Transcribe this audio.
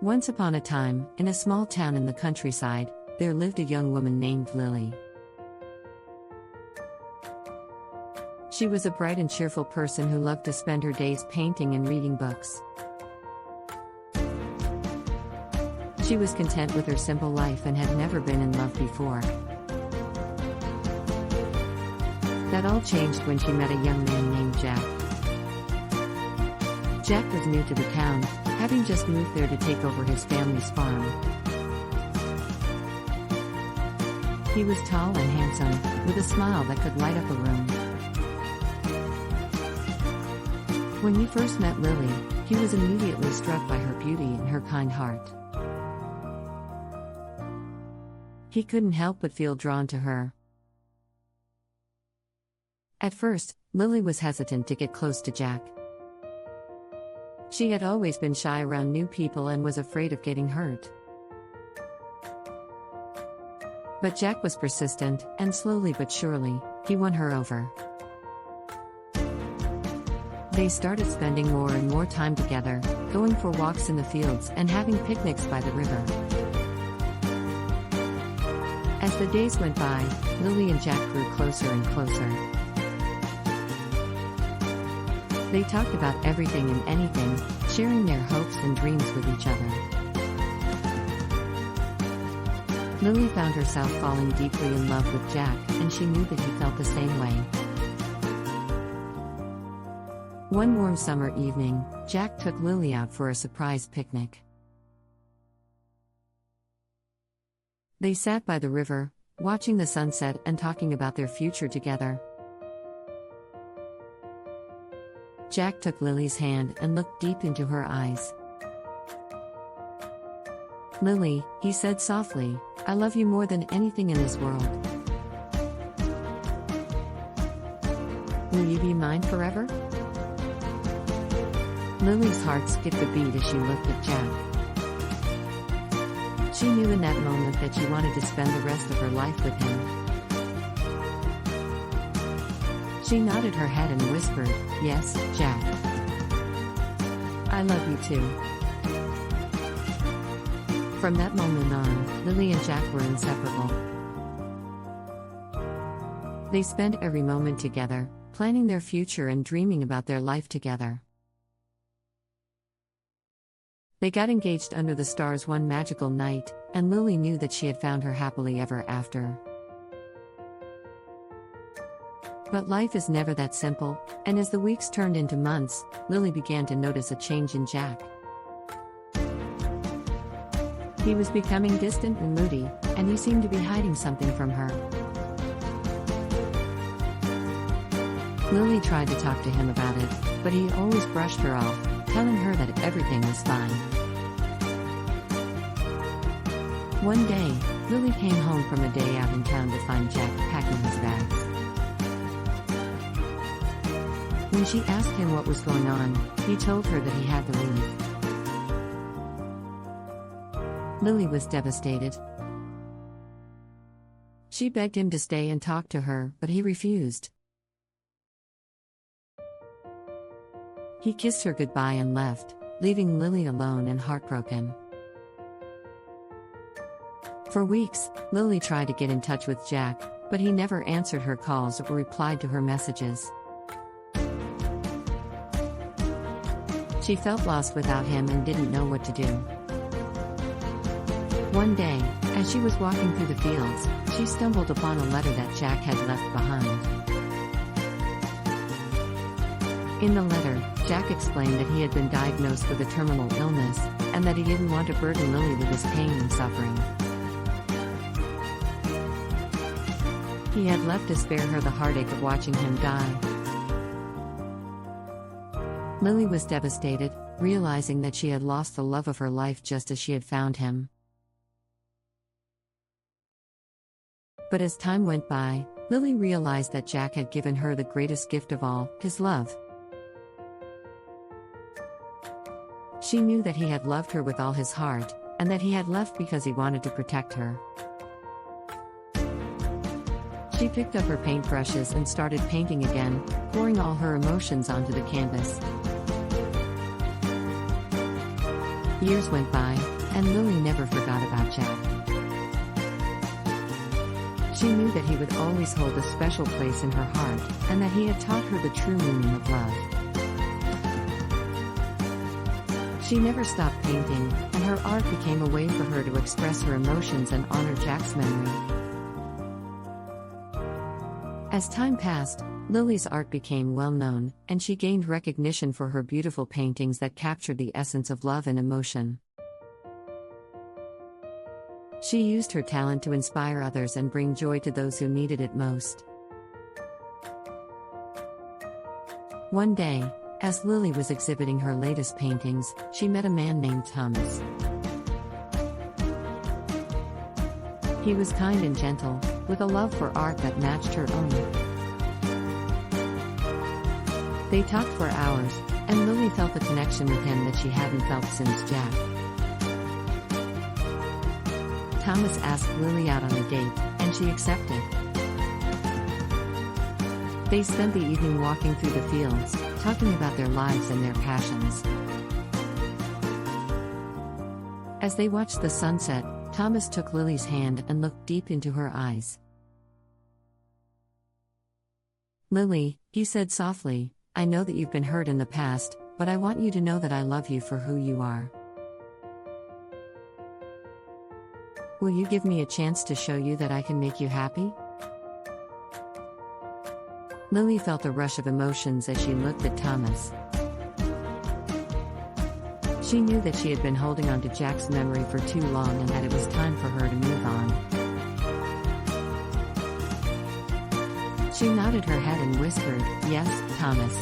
Once upon a time, in a small town in the countryside, there lived a young woman named Lily. She was a bright and cheerful person who loved to spend her days painting and reading books. She was content with her simple life and had never been in love before. That all changed when she met a young man named Jack. Jack was new to the town, having just moved there to take over his family's farm. He was tall and handsome, with a smile that could light up a room. When he first met Lily, he was immediately struck by her beauty and her kind heart. He couldn't help but feel drawn to her. At first, Lily was hesitant to get close to Jack. She had always been shy around new people and was afraid of getting hurt. But Jack was persistent, and slowly but surely, he won her over. They started spending more and more time together, going for walks in the fields and having picnics by the river. As the days went by, Lily and Jack grew closer and closer. They talked about everything and anything, sharing their hopes and dreams with each other. Lily found herself falling deeply in love with Jack, and she knew that he felt the same way. One warm summer evening, Jack took Lily out for a surprise picnic. They sat by the river, watching the sunset and talking about their future together. Jack took Lily's hand and looked deep into her eyes. "Lily," he said softly, "I love you more than anything in this world. Will you be mine forever?" Lily's heart skipped a beat as she looked at Jack. She knew in that moment that she wanted to spend the rest of her life with him. She nodded her head and whispered, "Yes, Jack. I love you too." From that moment on, Lily and Jack were inseparable. They spent every moment together, planning their future and dreaming about their life together. They got engaged under the stars one magical night, and Lily knew that she had found her happily ever after. But life is never that simple, and as the weeks turned into months, Lily began to notice a change in Jack. He was becoming distant and moody, and he seemed to be hiding something from her. Lily tried to talk to him about it, but he always brushed her off, telling her that everything was fine. One day, Lily came home from a day out in town to find Jack packing his bags. When she asked him what was going on, he told her that he had to leave. Lily was devastated. She begged him to stay and talk to her, but he refused. He kissed her goodbye and left, leaving Lily alone and heartbroken. For weeks, Lily tried to get in touch with Jack, but he never answered her calls or replied to her messages. She felt lost without him and didn't know what to do. One day, as she was walking through the fields, she stumbled upon a letter that Jack had left behind. In the letter, Jack explained that he had been diagnosed with a terminal illness, and that he didn't want to burden Lily with his pain and suffering. He had left to spare her the heartache of watching him die. Lily was devastated, realizing that she had lost the love of her life just as she had found him. But as time went by, Lily realized that Jack had given her the greatest gift of all, his love. She knew that he had loved her with all his heart, and that he had left because he wanted to protect her. She picked up her paintbrushes and started painting again, pouring all her emotions onto the canvas. Years went by, and Lily never forgot about Jack. She knew that he would always hold a special place in her heart, and that he had taught her the true meaning of love. She never stopped painting, and her art became a way for her to express her emotions and honor Jack's memory. As time passed, Lily's art became well known, and she gained recognition for her beautiful paintings that captured the essence of love and emotion. She used her talent to inspire others and bring joy to those who needed it most. One day, as Lily was exhibiting her latest paintings, she met a man named Thomas. He was kind and gentle, with a love for art that matched her own. They talked for hours, and Lily felt a connection with him that she hadn't felt since Jack. Thomas asked Lily out on a date, and she accepted. They spent the evening walking through the fields, talking about their lives and their passions. As they watched the sunset, Thomas took Lily's hand and looked deep into her eyes. "Lily," he said softly, "I know that you've been hurt in the past, but I want you to know that I love you for who you are. Will you give me a chance to show you that I can make you happy?" Lily felt a rush of emotions as she looked at Thomas. She knew that she had been holding on to Jack's memory for too long and that it was time for her to move on. She nodded her head and whispered, "Yes, Thomas."